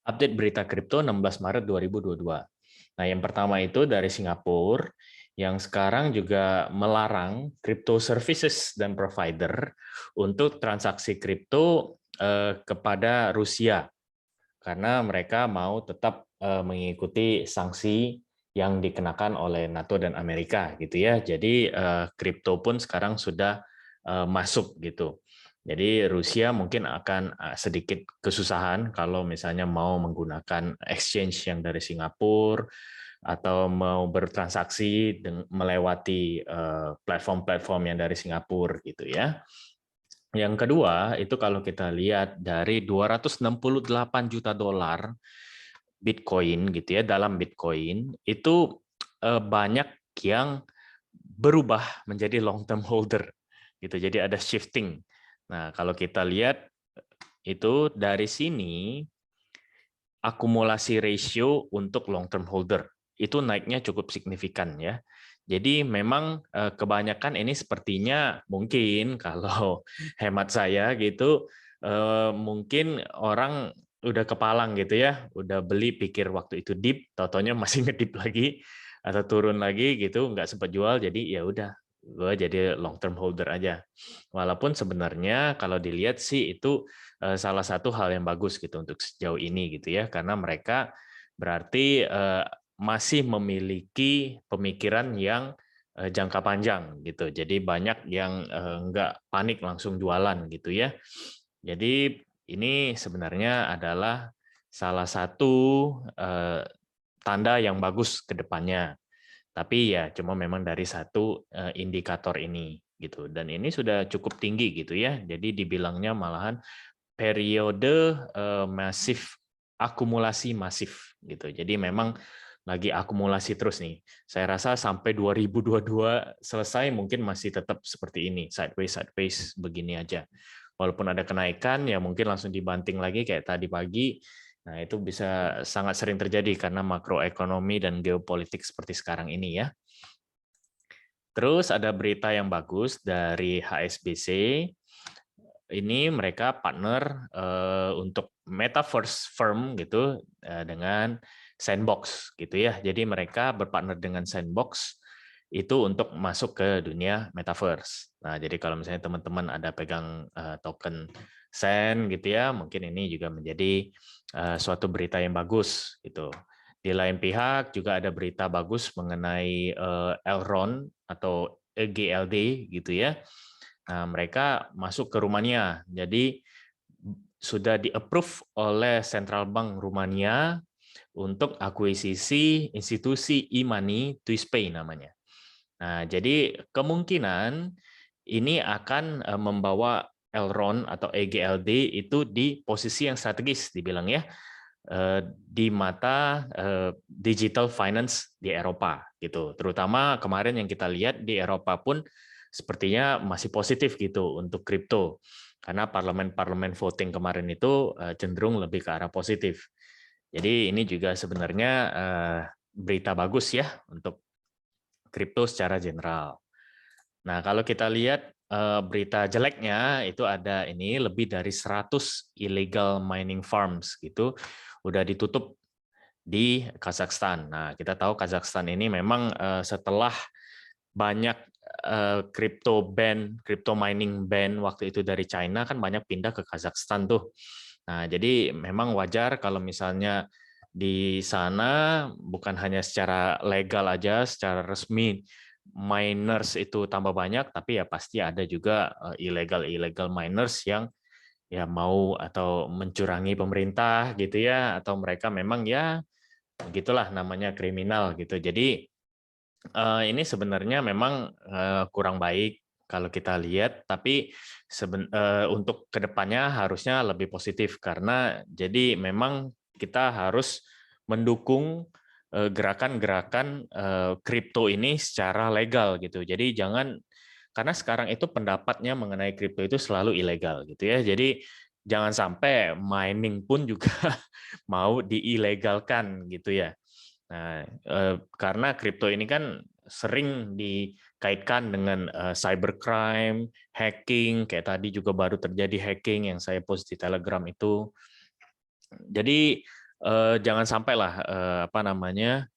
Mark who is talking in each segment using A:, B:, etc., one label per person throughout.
A: Update berita kripto 16 Maret 2022. Nah, yang pertama itu dari Singapura, yang sekarang juga melarang crypto services dan provider untuk transaksi kripto kepada Rusia, karena mereka mau tetap mengikuti sanksi yang dikenakan oleh NATO dan Amerika, gitu ya. Jadi kripto pun sekarang sudah masuk gitu. Jadi Rusia mungkin akan sedikit kesusahan kalau misalnya mau menggunakan exchange yang dari Singapura atau mau bertransaksi melewati platform-platform yang dari Singapura gitu ya. Yang kedua, itu kalau kita lihat dari 268 juta dolar Bitcoin gitu ya, dalam Bitcoin itu banyak yang berubah menjadi long term holder gitu. Jadi ada shifting. Nah, kalau kita lihat itu dari sini akumulasi ratio untuk long term holder itu naiknya cukup signifikan ya. Jadi memang kebanyakan ini sepertinya mungkin kalau hemat saya gitu mungkin orang udah kepalang gitu ya, udah beli pikir waktu itu dip, tau-taunya masih ngedip lagi atau turun lagi gitu, nggak sempat jual, jadi ya udah gue jadi long term holder aja. Walaupun sebenarnya kalau dilihat sih itu salah satu hal yang bagus gitu untuk sejauh ini gitu ya, karena mereka berarti masih memiliki pemikiran yang jangka panjang gitu. Jadi banyak yang nggak panik langsung jualan gitu ya. Jadi ini sebenarnya adalah salah satu tanda yang bagus ke depannya. Tapi ya cuma memang dari satu indikator ini gitu. Dan ini sudah cukup tinggi gitu ya. Jadi dibilangnya malahan periode masif, akumulasi masif gitu. Jadi memang lagi akumulasi terus nih. Saya rasa sampai 2022 selesai mungkin masih tetap seperti ini, sideways begini aja. Walaupun ada kenaikan ya mungkin langsung dibanting lagi kayak tadi pagi. Nah, itu bisa sangat sering terjadi karena makroekonomi dan geopolitik seperti sekarang ini ya. Terus ada berita yang bagus dari HSBC. Ini mereka partner untuk metaverse firm gitu dengan Sandbox gitu ya. Jadi mereka berpartner dengan Sandbox itu untuk masuk ke dunia metaverse. Nah, jadi kalau misalnya teman-teman ada pegang token Sand gitu ya, mungkin ini juga menjadi suatu berita yang bagus gitu. Di lain pihak juga ada berita bagus mengenai Elrond atau EGLD gitu ya. Nah, mereka masuk ke Rumania. Jadi sudah di-approve oleh Central Bank Rumania untuk akuisisi institusi e-money TwistPay namanya. Nah, jadi kemungkinan ini akan membawa Elrond atau EGLD itu di posisi yang strategis dibilang ya di mata digital finance di Eropa gitu. Terutama kemarin yang kita lihat di Eropa pun sepertinya masih positif gitu untuk kripto. Karena parlemen-parlemen voting kemarin itu cenderung lebih ke arah positif. Jadi ini juga sebenarnya berita bagus ya untuk kripto secara general. Nah, kalau kita lihat berita jeleknya itu ada ini lebih dari 100 illegal mining farms gitu udah ditutup di Kazakhstan. Nah, kita tahu Kazakhstan ini memang setelah banyak crypto mining ban waktu itu dari China kan banyak pindah ke Kazakhstan tuh. Nah, jadi memang wajar kalau misalnya di sana bukan hanya secara legal aja, secara resmi miners itu tambah banyak, tapi ya pasti ada juga illegal miners yang ya mau atau mencurangi pemerintah gitu ya, atau mereka memang ya begitulah namanya kriminal gitu. Jadi ini sebenarnya memang kurang baik kalau kita lihat, tapi untuk kedepannya harusnya lebih positif karena jadi memang kita harus mendukung gerakan-gerakan kripto ini secara legal gitu. Jadi jangan karena sekarang itu pendapatnya mengenai kripto itu selalu ilegal gitu ya. Jadi jangan sampai mining pun juga mau diilegalkan gitu ya. Nah, karena kripto ini kan sering dikaitkan dengan cybercrime, hacking, kayak tadi juga baru terjadi hacking yang saya post di Telegram itu. Jadi Jangan sampailah apa namanya,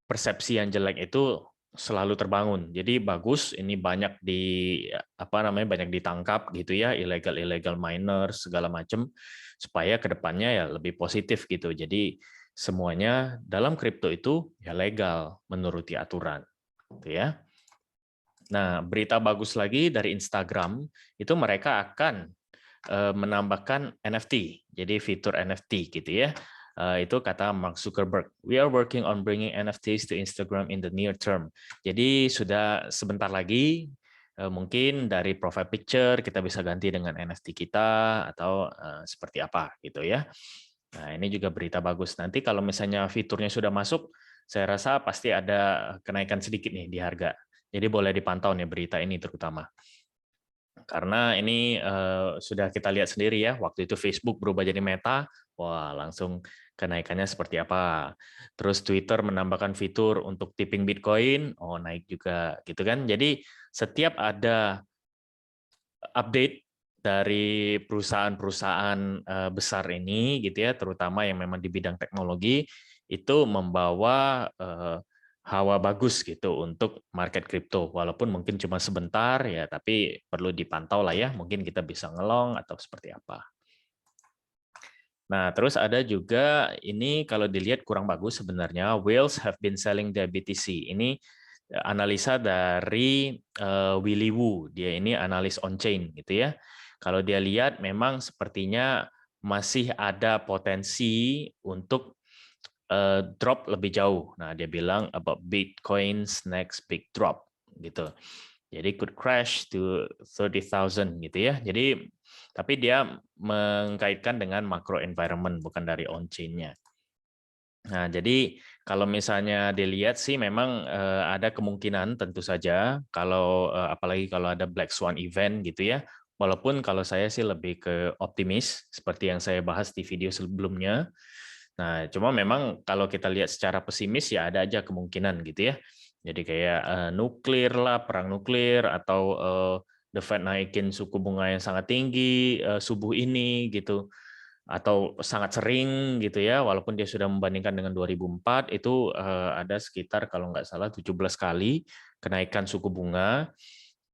A: persepsi yang jelek itu selalu terbangun. Jadi bagus ini banyak apa namanya, banyak ditangkap gitu ya, illegal miner segala macam, supaya kedepannya ya lebih positif gitu. Jadi semuanya dalam kripto itu ya legal menuruti aturan gitu ya. Nah, berita bagus lagi dari Instagram itu mereka akan menambahkan NFT, jadi fitur NFT gitu ya. Itu kata Mark Zuckerberg. We are working on bringing NFTs to Instagram in the near term. Jadi sudah sebentar lagi mungkin dari profile picture kita bisa ganti dengan NFT kita atau seperti apa gitu ya. Nah, ini juga berita bagus. Nanti kalau misalnya fiturnya sudah masuk, saya rasa pasti ada kenaikan sedikit nih di harga. Jadi boleh dipantau nih berita ini terutama. Karena ini sudah kita lihat sendiri ya, waktu itu Facebook berubah jadi Meta, wah langsung kenaikannya seperti apa. Terus Twitter menambahkan fitur untuk tipping Bitcoin, oh naik juga gitu kan. Jadi setiap ada update dari perusahaan-perusahaan besar ini gitu ya, terutama yang memang di bidang teknologi, itu membawa hawa bagus gitu untuk market kripto. Walaupun mungkin cuma sebentar ya, tapi perlu dipantau lah ya. Mungkin kita bisa ngelong atau seperti apa. Nah, terus ada juga ini kalau dilihat kurang bagus sebenarnya. Whales have been selling their BTC. Ini analisa dari Willy Woo. Dia ini analis on-chain gitu ya. Kalau dia lihat memang sepertinya masih ada potensi untuk drop lebih jauh. Nah, dia bilang about Bitcoin's next big drop gitu. Jadi could crash to 30,000 gitu ya. Jadi tapi dia mengkaitkan dengan macro environment bukan dari on-chain-nya. Nah, jadi kalau misalnya dilihat sih memang ada kemungkinan tentu saja kalau apalagi kalau ada Black Swan event gitu ya. Walaupun kalau saya sih lebih ke optimis seperti yang saya bahas di video sebelumnya. Nah, cuma memang kalau kita lihat secara pesimis ya ada aja kemungkinan gitu ya. Jadi kayak nuklir lah, perang nuklir atau The Fed naikin suku bunga yang sangat tinggi subuh ini gitu atau sangat sering gitu ya, walaupun dia sudah membandingkan dengan 2004 itu ada sekitar kalau nggak salah 17 kali kenaikan suku bunga.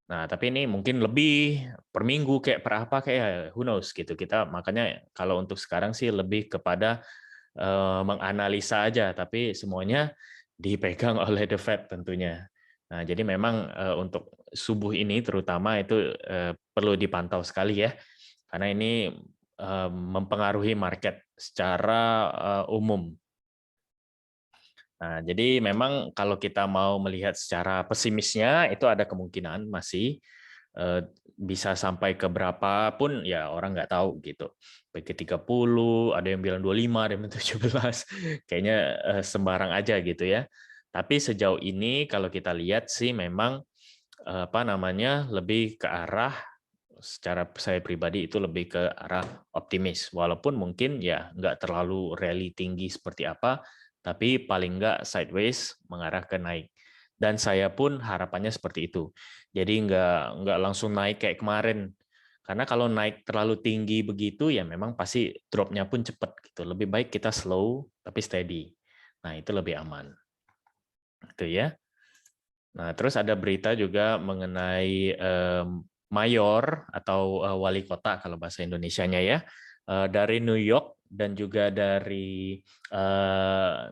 A: Nah, tapi ini mungkin lebih per minggu kayak per apa kayak who knows gitu. Kita makanya kalau untuk sekarang sih lebih kepada menganalisa aja, tapi semuanya dipegang oleh The Fed tentunya. Nah, jadi memang untuk subuh ini terutama itu perlu dipantau sekali ya, karena ini mempengaruhi market secara umum. Nah, jadi memang kalau kita mau melihat secara pesimisnya itu ada kemungkinan masih bisa sampai ke berapa pun ya orang nggak tahu gitu. PG30, ada yang bilang 25, ada yang bilang 17. Kayaknya sembarang aja gitu ya. Tapi sejauh ini kalau kita lihat sih memang apa namanya lebih ke arah secara saya pribadi itu lebih ke arah optimis. Walaupun mungkin ya nggak terlalu rally tinggi seperti apa, tapi paling nggak sideways mengarah ke naik. Dan saya pun harapannya seperti itu. Jadi nggak langsung naik kayak kemarin. Karena kalau naik terlalu tinggi begitu ya memang pasti dropnya pun cepat gitu. Lebih baik kita slow tapi steady. Nah itu lebih aman. Itu ya. Nah terus ada berita juga mengenai mayor atau wali kota kalau bahasa Indonesianya ya dari New York dan juga dari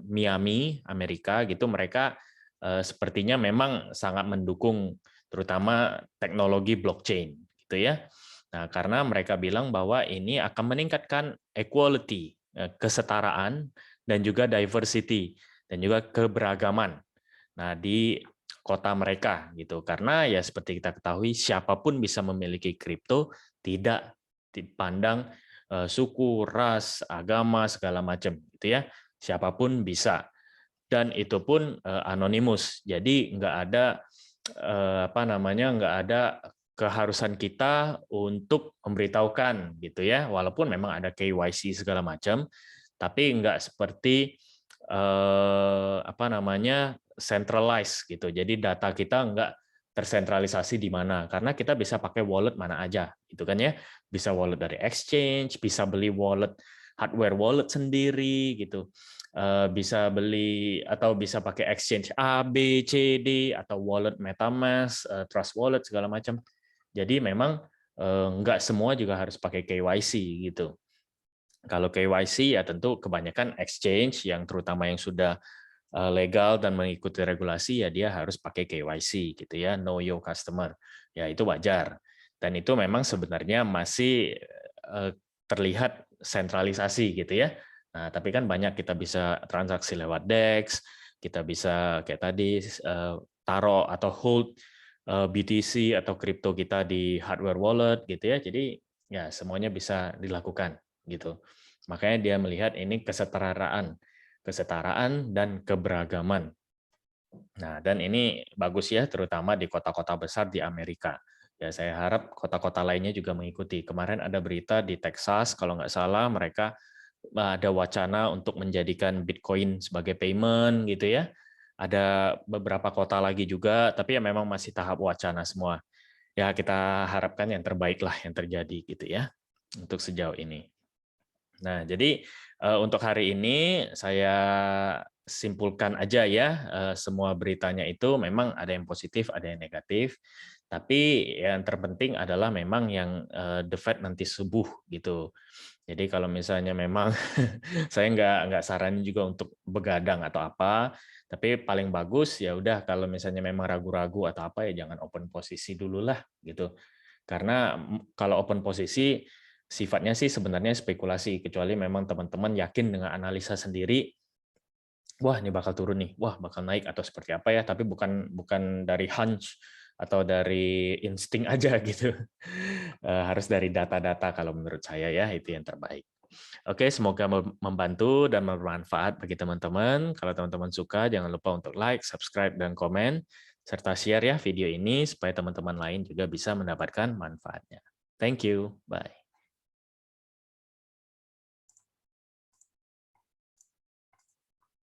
A: Miami Amerika gitu mereka sepertinya memang sangat mendukung terutama teknologi blockchain gitu ya. Nah, karena mereka bilang bahwa ini akan meningkatkan equality, kesetaraan dan juga diversity dan juga keberagaman. Nah, di kota mereka gitu. Karena ya seperti kita ketahui siapapun bisa memiliki kripto, tidak dipandang suku, ras, agama segala macam gitu ya. Siapapun bisa. Dan itu pun anonimus. Jadi nggak ada apa namanya nggak ada keharusan kita untuk memberitahukan gitu ya. Walaupun memang ada KYC segala macam, tapi nggak seperti apa namanya centralized gitu. Jadi data kita nggak tersentralisasi di mana karena kita bisa pakai wallet mana aja gitu kan ya. Bisa wallet dari exchange, bisa beli wallet hardware wallet sendiri gitu. Bisa beli atau bisa pakai exchange A, B, C, D atau wallet MetaMask, Trust Wallet segala macam. Jadi memang nggak semua juga harus pakai KYC gitu. Kalau KYC ya tentu kebanyakan exchange yang terutama yang sudah legal dan mengikuti regulasi ya dia harus pakai KYC gitu ya, know your customer. Ya itu wajar. Dan itu memang sebenarnya masih terlihat sentralisasi gitu ya. Nah, tapi kan banyak kita bisa transaksi lewat DEX, kita bisa kayak tadi taruh atau hold BTC atau kripto kita di hardware wallet gitu ya. Jadi ya semuanya bisa dilakukan gitu. Makanya dia melihat ini kesetaraan dan keberagaman. Nah, dan ini bagus ya terutama di kota-kota besar di Amerika. Ya, saya harap kota-kota lainnya juga mengikuti. Kemarin ada berita di Texas kalau nggak salah mereka ada wacana untuk menjadikan Bitcoin sebagai payment gitu ya. Ada beberapa kota lagi juga, tapi ya memang masih tahap wacana semua. Ya kita harapkan yang terbaik lah yang terjadi gitu ya untuk sejauh ini. Nah, jadi untuk hari ini saya simpulkan aja ya, semua beritanya itu memang ada yang positif, ada yang negatif. Tapi yang terpenting adalah memang yang the Fed nanti subuh gitu. Jadi kalau misalnya memang saya nggak saranin juga untuk begadang atau apa, tapi paling bagus ya udah kalau misalnya memang ragu-ragu atau apa ya jangan open posisi dulu lah gitu. Karena kalau open posisi sifatnya sih sebenarnya spekulasi, kecuali memang teman-teman yakin dengan analisa sendiri, wah ini bakal turun nih, wah bakal naik atau seperti apa ya, tapi bukan bukan dari hunch atau dari insting aja gitu. Harus dari data-data kalau menurut saya ya, itu yang terbaik. Oke, semoga membantu dan bermanfaat bagi teman-teman. Kalau teman-teman suka, jangan lupa untuk like, subscribe, dan komen, serta share ya video ini supaya teman-teman lain juga bisa mendapatkan manfaatnya. Thank you. Bye.